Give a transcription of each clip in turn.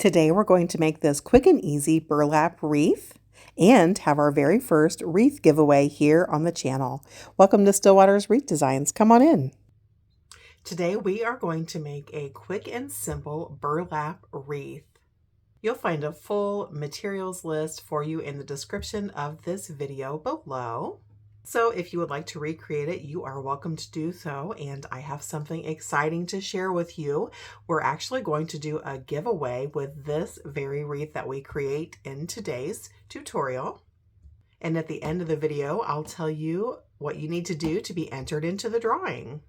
Today we're going to make this quick and easy burlap wreath and have our very first wreath giveaway here on the channel. Welcome to Stillwater's Wreath Designs. Come on in. Today we are going to make a quick and simple burlap wreath. You'll find a full materials list for you in the description of this video below. So if you would like to recreate it, you are welcome to do so. And I have something exciting to share with you. We're actually going to do a giveaway with this very wreath that we create in today's tutorial. And at the end of the video, I'll tell you what you need to do to be entered into the drawing.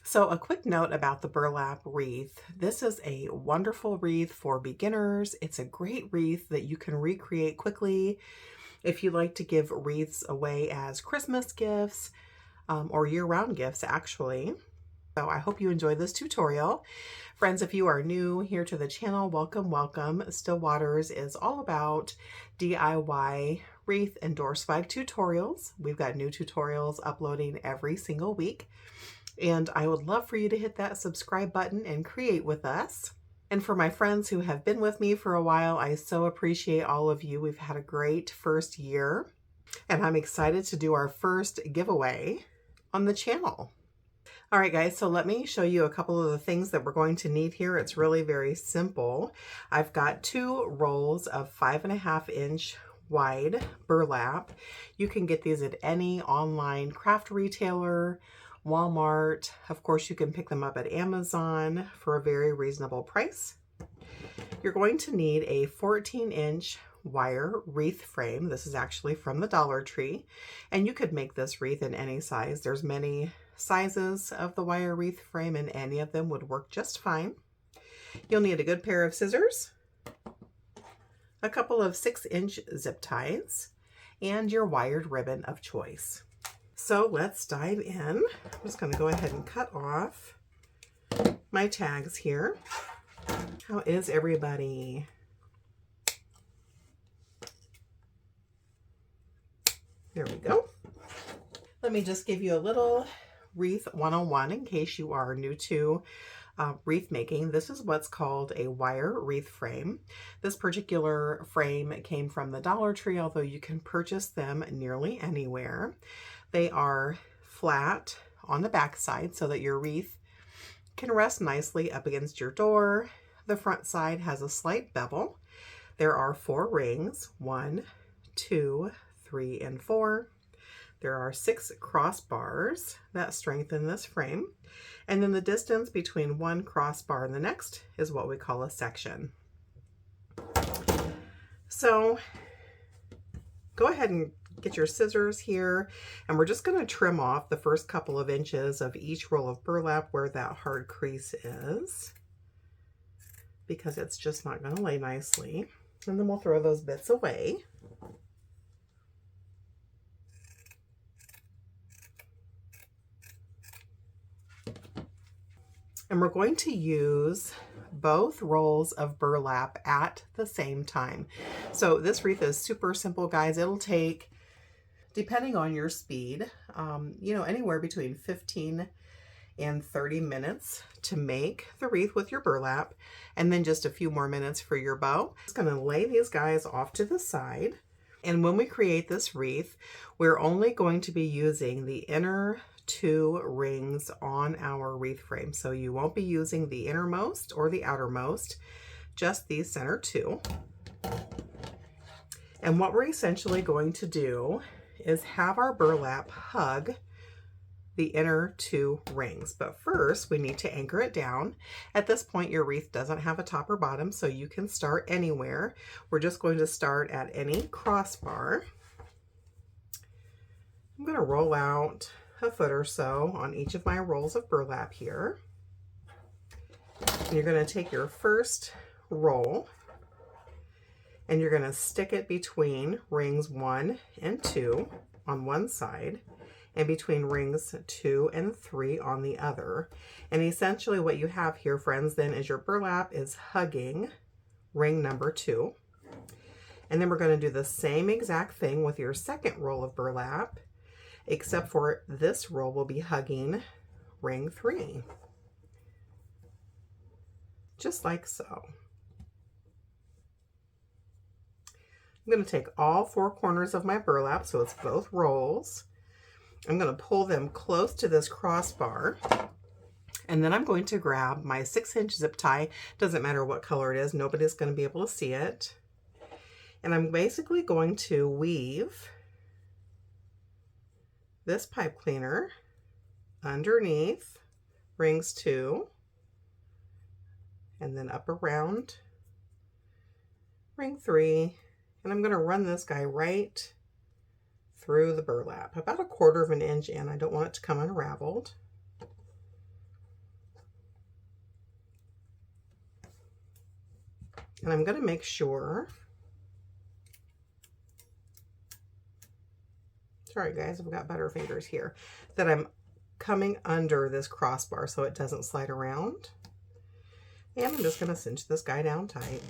So a quick note about the burlap wreath. This is a wonderful wreath for beginners. It's a great wreath that you can recreate quickly if you like to give wreaths away as Christmas gifts or year-round gifts, actually. So I hope you enjoy this tutorial. Friends, if you are new here to the channel, welcome, welcome. Stillwaters is all about DIY wreath and door swag tutorials. We've got new tutorials uploading every single week. And I would love for you to hit that subscribe button and create with us. And for my friends who have been with me for a while, I so appreciate all of you. We've had a great first year, and I'm excited to do our first giveaway on the channel. All right, guys, so let me show you a couple of the things that we're going to need here. It's really very simple. I've got 2 rolls of 5.5-inch wide burlap. You can get these at any online craft retailer, Walmart. Of course, you can pick them up at Amazon for a very reasonable price. You're going to need a 14-inch wire wreath frame. This is actually from the Dollar Tree, and you could make this wreath in any size. There's many sizes of the wire wreath frame, and any of them would work just fine. You'll need a good pair of scissors, a couple of 6-inch zip ties, and your wired ribbon of choice. So let's dive in. I'm just going to go ahead and cut off my tags here. How is everybody? There we go. Let me just give you a little wreath 101 in case you are new to wreath making. This is what's called a wire wreath frame. This particular frame came from the Dollar Tree, although you can purchase them nearly anywhere. They are flat on the back side so that your wreath can rest nicely up against your door. The front side has a slight bevel. There are 4 rings, 1, 2, 3, and 4. There are 6 crossbars that strengthen this frame. And then the distance between one crossbar and the next is what we call a section. So go ahead and get your scissors here, and we're just going to trim off the first couple of inches of each roll of burlap where that hard crease is, because it's just not going to lay nicely. And then we'll throw those bits away. And we're going to use both rolls of burlap at the same time. So this wreath is super simple, guys. It'll take, depending on your speed, anywhere between 15 and 30 minutes to make the wreath with your burlap, and then just a few more minutes for your bow. I'm just going to lay these guys off to the side. And when we create this wreath, we're only going to be using the inner 2 rings on our wreath frame. So you won't be using the innermost or the outermost, just these center 2. And what we're essentially going to do is have our burlap hug the inner 2 rings. But first we need to anchor it down. At this point your wreath doesn't have a top or bottom, so you can start anywhere. We're just going to start at any crossbar. I'm going to roll out a foot or so on each of my rolls of burlap here. And you're going to take your first roll and you're going to stick it between rings 1 and 2 on one side and between rings 2 and 3 on the other. And essentially what you have here, friends, then is your burlap is hugging ring number 2. And then we're going to do the same exact thing with your second roll of burlap, except for this roll will be hugging ring 3. Just like so. I'm going to take all 4 corners of my burlap, so it's both rolls. I'm going to pull them close to this crossbar, and then I'm going to grab my 6-inch zip tie. Doesn't matter what color it is, nobody's going to be able to see it. And I'm basically going to weave this pipe cleaner underneath rings 2, and then up around ring 3, and I'm going to run this guy right through the burlap, about 1/4 of an inch in. I don't want it to come unraveled. And I'm going to make sure, sorry guys, I've got butter fingers here, that I'm coming under this crossbar so it doesn't slide around. And I'm just going to cinch this guy down tight.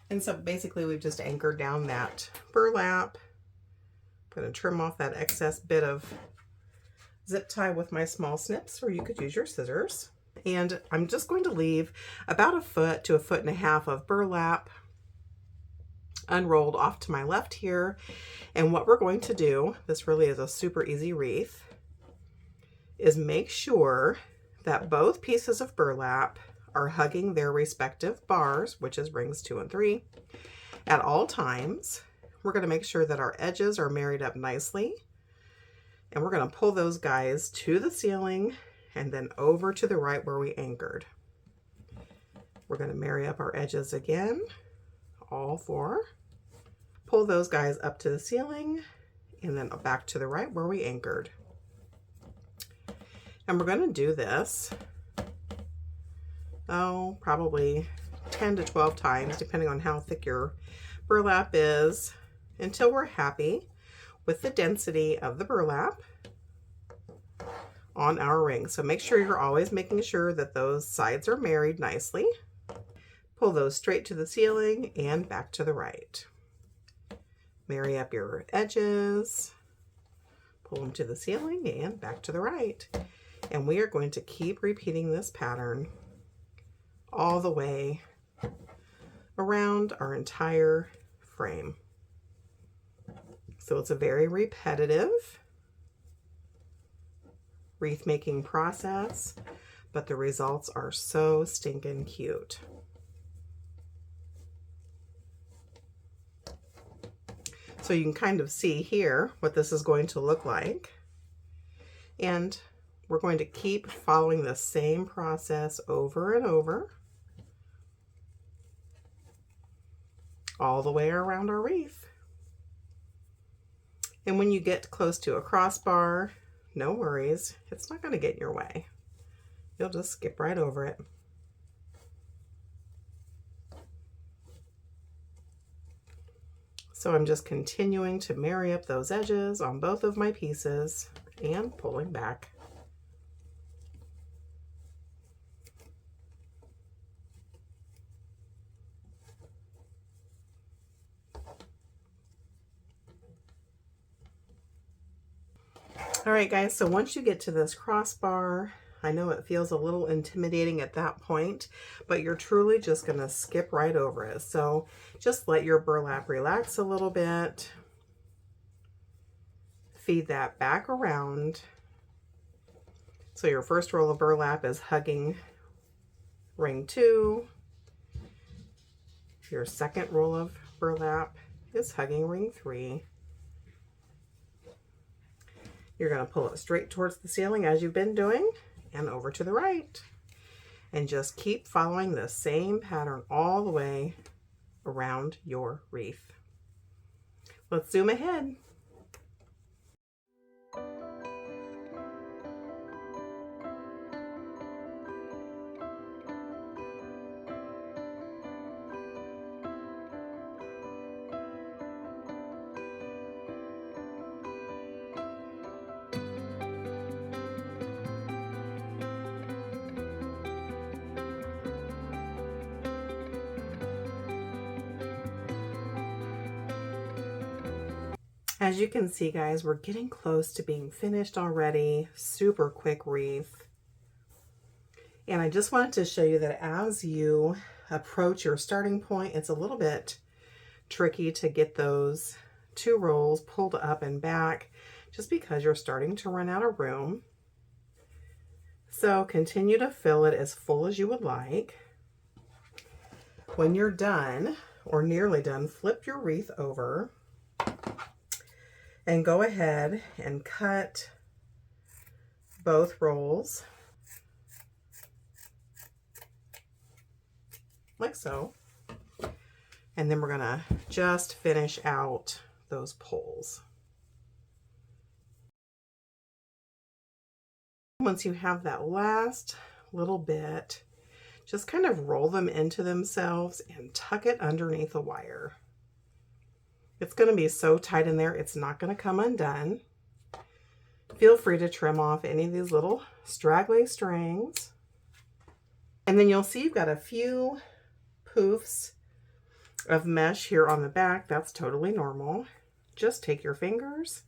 And so basically we've just anchored down that burlap. I'm going to trim off that excess bit of zip tie with my small snips, or you could use your scissors. And I'm just going to leave about 1 foot to 1.5 feet of burlap unrolled off to my left here. And what we're going to do, this really is a super easy wreath, is make sure that both pieces of burlap are hugging their respective bars, which is rings 2 and 3, at all times. We're going to make sure that our edges are married up nicely, and we're going to pull those guys to the ceiling and then over to the right where we anchored. We're going to marry up our edges again, all 4, pull those guys up to the ceiling, and then back to the right where we anchored. And we're going to do this, probably 10 to 12 times, depending on how thick your burlap is, until we're happy with the density of the burlap on our ring. So make sure you're always making sure that those sides are married nicely. Pull those straight to the ceiling and back to the right. Marry up your edges, pull them to the ceiling and back to the right. And we are going to keep repeating this pattern all the way around our entire frame. So it's a very repetitive wreath making process, but the results are so stinking cute. So you can kind of see here what this is going to look like. And we're going to keep following the same process over and over, all the way around our wreath. And when you get close to a crossbar, no worries, it's not going to get in your way. You'll just skip right over it. So I'm just continuing to marry up those edges on both of my pieces and pulling back. All right, guys, so once you get to this crossbar, I know it feels a little intimidating at that point, but you're truly just going to skip right over it. So just let your burlap relax a little bit. Feed that back around. So your first roll of burlap is hugging ring 2. Your second roll of burlap is hugging ring 3. You're going to pull it straight towards the ceiling as you've been doing and over to the right. And just keep following the same pattern all the way around your wreath. Let's zoom ahead. As you can see, guys, we're getting close to being finished already. Super quick wreath. And I just wanted to show you that as you approach your starting point, it's a little bit tricky to get those 2 rolls pulled up and back just because you're starting to run out of room. So continue to fill it as full as you would like. When you're done or nearly done, flip your wreath over and go ahead and cut both rolls like so. And then we're gonna just finish out those pulls. Once you have that last little bit, just kind of roll them into themselves and tuck it underneath the wire. It's going to be so tight in there, it's not going to come undone. Feel free to trim off any of these little straggly strings. And then you'll see you've got a few poofs of mesh here on the back. That's totally normal. Just take your fingers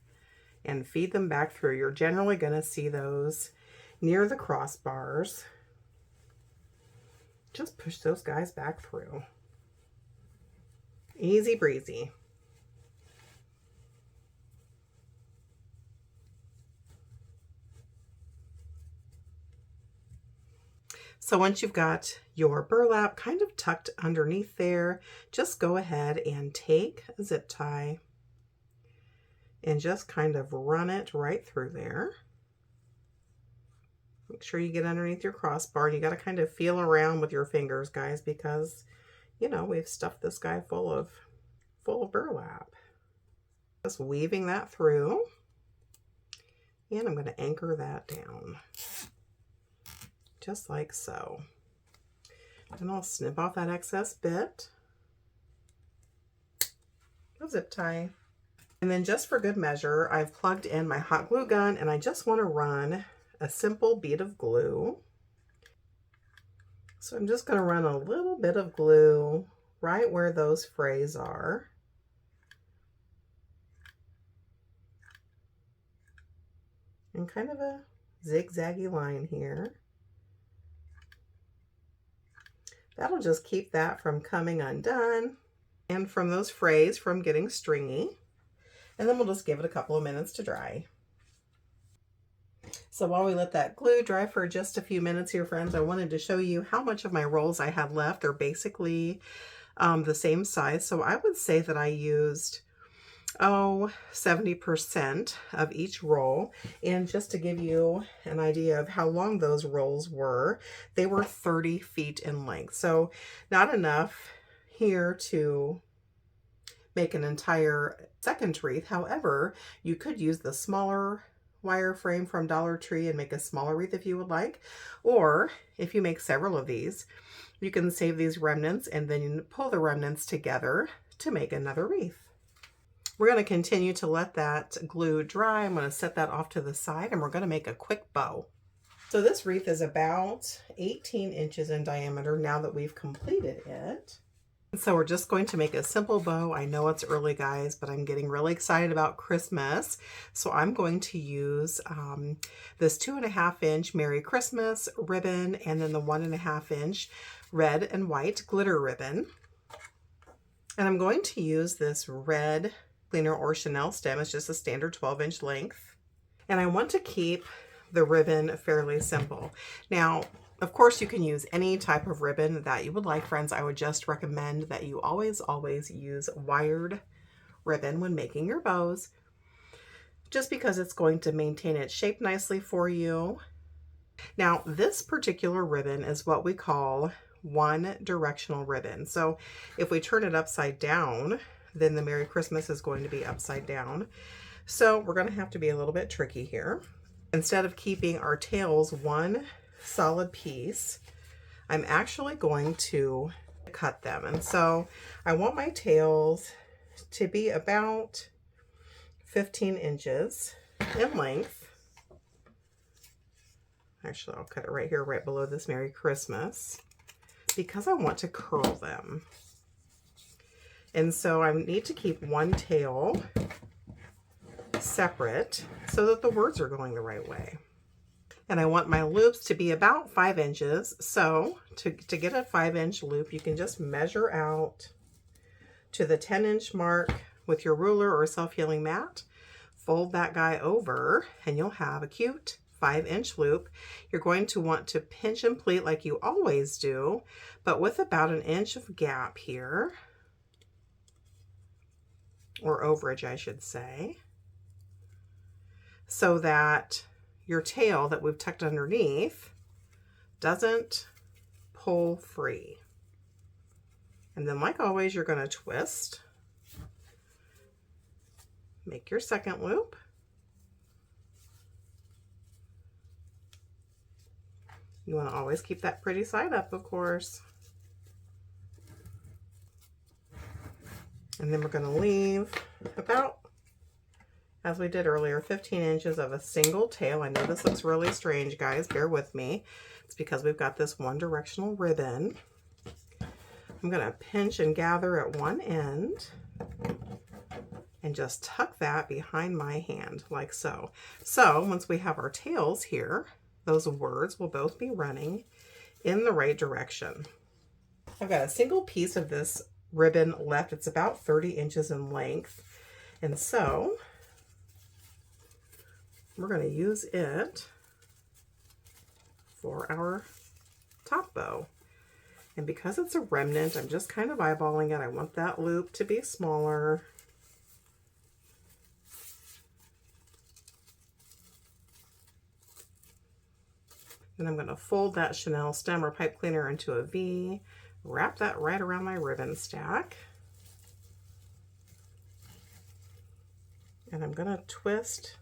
and feed them back through. You're generally going to see those near the crossbars. Just push those guys back through. Easy breezy. So once you've got your burlap kind of tucked underneath there, just go ahead and take a zip tie and just kind of run it right through there. Make sure you get underneath your crossbar. You got to kind of feel around with your fingers, guys, because, you know, we've stuffed this guy full of burlap. Just weaving that through. And I'm going to anchor that down. Just like so. And I'll snip off that excess bit. A zip tie. And then just for good measure, I've plugged in my hot glue gun and I just want to run a simple bead of glue. So I'm just going to run a little bit of glue right where those frays are. And kind of a zigzaggy line here. That'll just keep that from coming undone and from those frays from getting stringy. And then we'll just give it a couple of minutes to dry. So while we let that glue dry for just a few minutes here, friends, I wanted to show you how much of my rolls I had left. They're basically the same size. So I would say that I used 70% of each roll. And just to give you an idea of how long those rolls were, they were 30 feet in length. So not enough here to make an entire second wreath. However, you could use the smaller wire frame from Dollar Tree and make a smaller wreath if you would like. Or if you make several of these, you can save these remnants and then pull the remnants together to make another wreath. We're going to continue to let that glue dry. I'm going to set that off to the side and we're going to make a quick bow. So this wreath is about 18 inches in diameter now that we've completed it. So we're just going to make a simple bow. I know it's early, guys, but I'm getting really excited about Christmas. So I'm going to use this 2.5 inch Merry Christmas ribbon and then the 1.5 inch red and white glitter ribbon. And I'm going to use this red cleaner or Chanel stem. It's just a standard 12-inch length. And I want to keep the ribbon fairly simple. Now, of course, you can use any type of ribbon that you would like, friends. I would just recommend that you always use wired ribbon when making your bows, just because it's going to maintain its shape nicely for you. Now, this particular ribbon is what we call one directional ribbon. So if we turn it upside down, then the Merry Christmas is going to be upside down. So we're going to have to be a little bit tricky here. Instead of keeping our tails one solid piece, I'm actually going to cut them. And so I want my tails to be about 15 inches in length. Actually, I'll cut it right here, right below this Merry Christmas, because I want to curl them. And so I need to keep one tail separate so that the words are going the right way. And I want my loops to be about 5 inches. So to get a 5-inch loop, you can just measure out to the 10-inch mark with your ruler or self-healing mat. Fold that guy over and you'll have a cute 5-inch loop. You're going to want to pinch and pleat like you always do, but with about 1 inch of gap here, or overage I should say, so that your tail that we've tucked underneath doesn't pull free. And then like always, you're going to twist, make your second loop, you want to always keep that pretty side up, of course. And then we're going to leave about, as we did earlier, 15 inches of a single tail. I know this looks really strange, guys. Bear with me. It's because we've got this one directional ribbon. I'm going to pinch and gather at one end and just tuck that behind my hand like so. So once we have our tails here, those words will both be running in the right direction. I've got a single piece of this ribbon left. It's about 30 inches in length. And so we're going to use it for our top bow. And because it's a remnant, I'm just kind of eyeballing it. I want that loop to be smaller. Then I'm going to fold that Chanel stem or pipe cleaner into a V, wrap that right around my ribbon stack. And I'm going to twist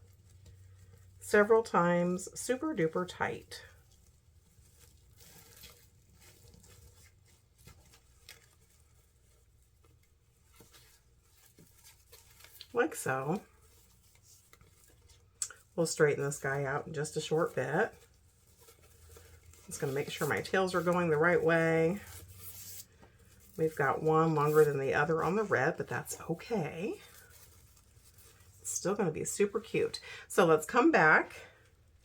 several times super duper tight. Like so. We'll straighten this guy out in just a short bit. Just going to make sure my tails are going the right way. We've got one longer than the other on the red, but that's okay. It's still going to be super cute. So let's come back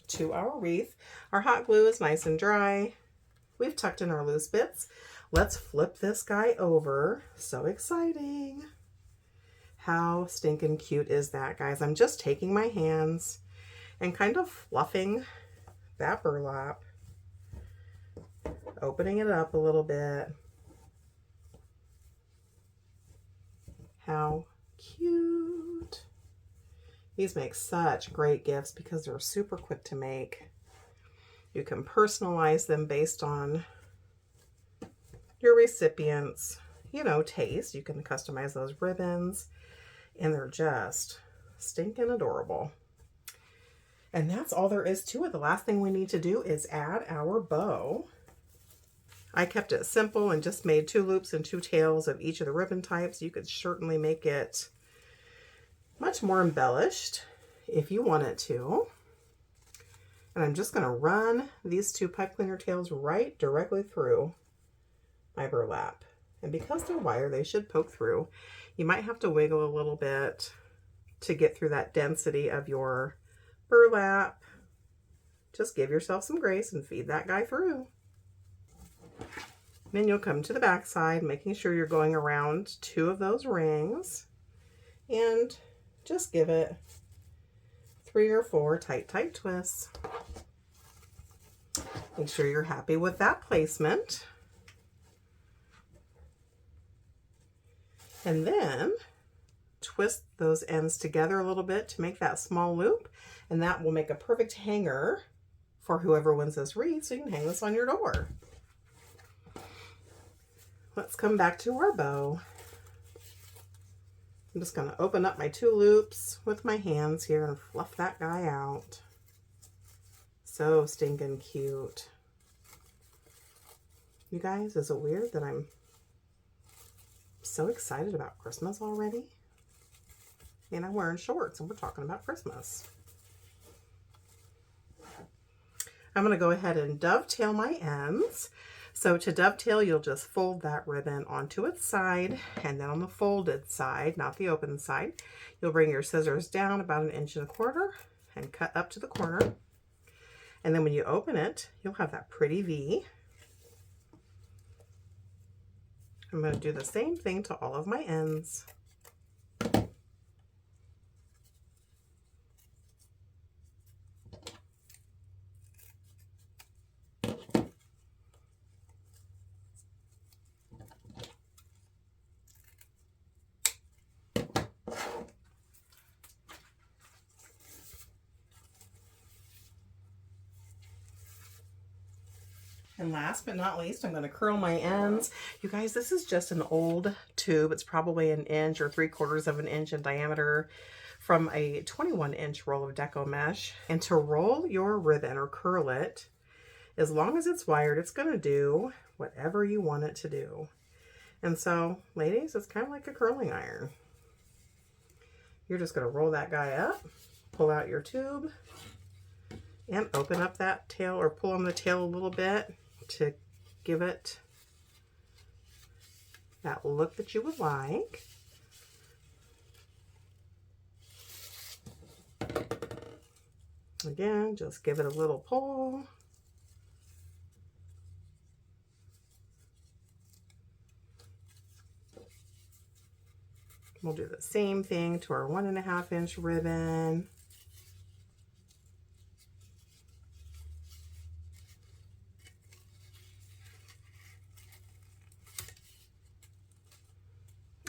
to our wreath. Our hot glue is nice and dry. We've tucked in our loose bits. Let's flip this guy over. So exciting. How stinking cute is that, guys? I'm just taking my hands and kind of fluffing that burlap, opening it up a little bit. How cute. These make such great gifts because they're super quick to make. You can personalize them based on your recipient's, taste. You can customize those ribbons, and they're just stinking adorable. And that's all there is to it. The last thing we need to do is add our bow. I kept it simple and just made 2 loops and 2 tails of each of the ribbon types. You could certainly make it much more embellished if you wanted to. And I'm just going to run these 2 pipe cleaner tails right directly through my burlap. And because they're wire, they should poke through. You might have to wiggle a little bit to get through that density of your burlap. Just give yourself some grace and feed that guy through. Then you'll come to the back side, making sure you're going around 2 of those rings, and just give it 3 or 4 tight twists. Make sure you're happy with that placement. And then twist those ends together a little bit to make that small loop, and that will make a perfect hanger for whoever wins this wreath, so you can hang this on your door. Let's come back to our bow. I'm just going to open up my 2 loops with my hands here and fluff that guy out. So stinking cute. You guys, is it weird that I'm so excited about Christmas already? And I'm wearing shorts and we're talking about Christmas. I'm going to go ahead and dovetail my ends. So to dovetail, you'll just fold that ribbon onto its side, and then on the folded side, not the open side, you'll bring your scissors down about 1.25 inches and cut up to the corner. And then when you open it, you'll have that pretty V. I'm going to do the same thing to all of my ends. And last but not least, I'm going to curl my ends. You guys, this is just an old tube. It's probably an inch or 3/4 of an inch in diameter from a 21-inch roll of deco mesh. And to roll your ribbon or curl it, as long as it's wired, it's going to do whatever you want it to do. And so, ladies, it's kind of like a curling iron. You're just going to roll that guy up, pull out your tube, and open up that tail, or pull on the tail a little bit to give it that look that you would like. Again, just give it a little pull. We'll do the same thing to our 1.5-inch ribbon.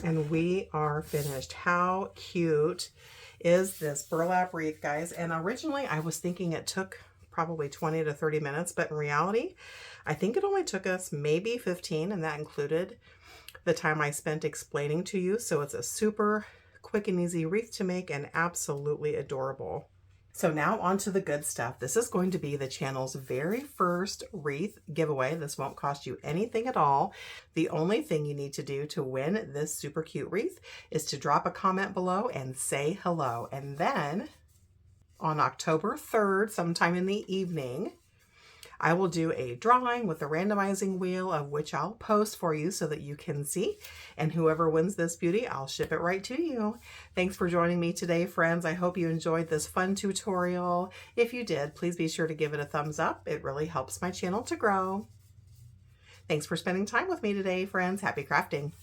And we are finished. How cute is this burlap wreath, guys? And originally I was thinking it took probably 20 to 30 minutes, but in reality, I think it only took us maybe 15, and that included the time I spent explaining to you. So it's a super quick and easy wreath to make and absolutely adorable. So now on to the good stuff. This is going to be the channel's very first wreath giveaway. This won't cost you anything at all. The only thing you need to do to win this super cute wreath is to drop a comment below and say hello. And then on October 3rd, sometime in the evening, I will do a drawing with a randomizing wheel, of which I'll post for you so that you can see. And whoever wins this beauty, I'll ship it right to you. Thanks for joining me today, friends. I hope you enjoyed this fun tutorial. If you did, please be sure to give it a thumbs up. It really helps my channel to grow. Thanks for spending time with me today, friends. Happy crafting.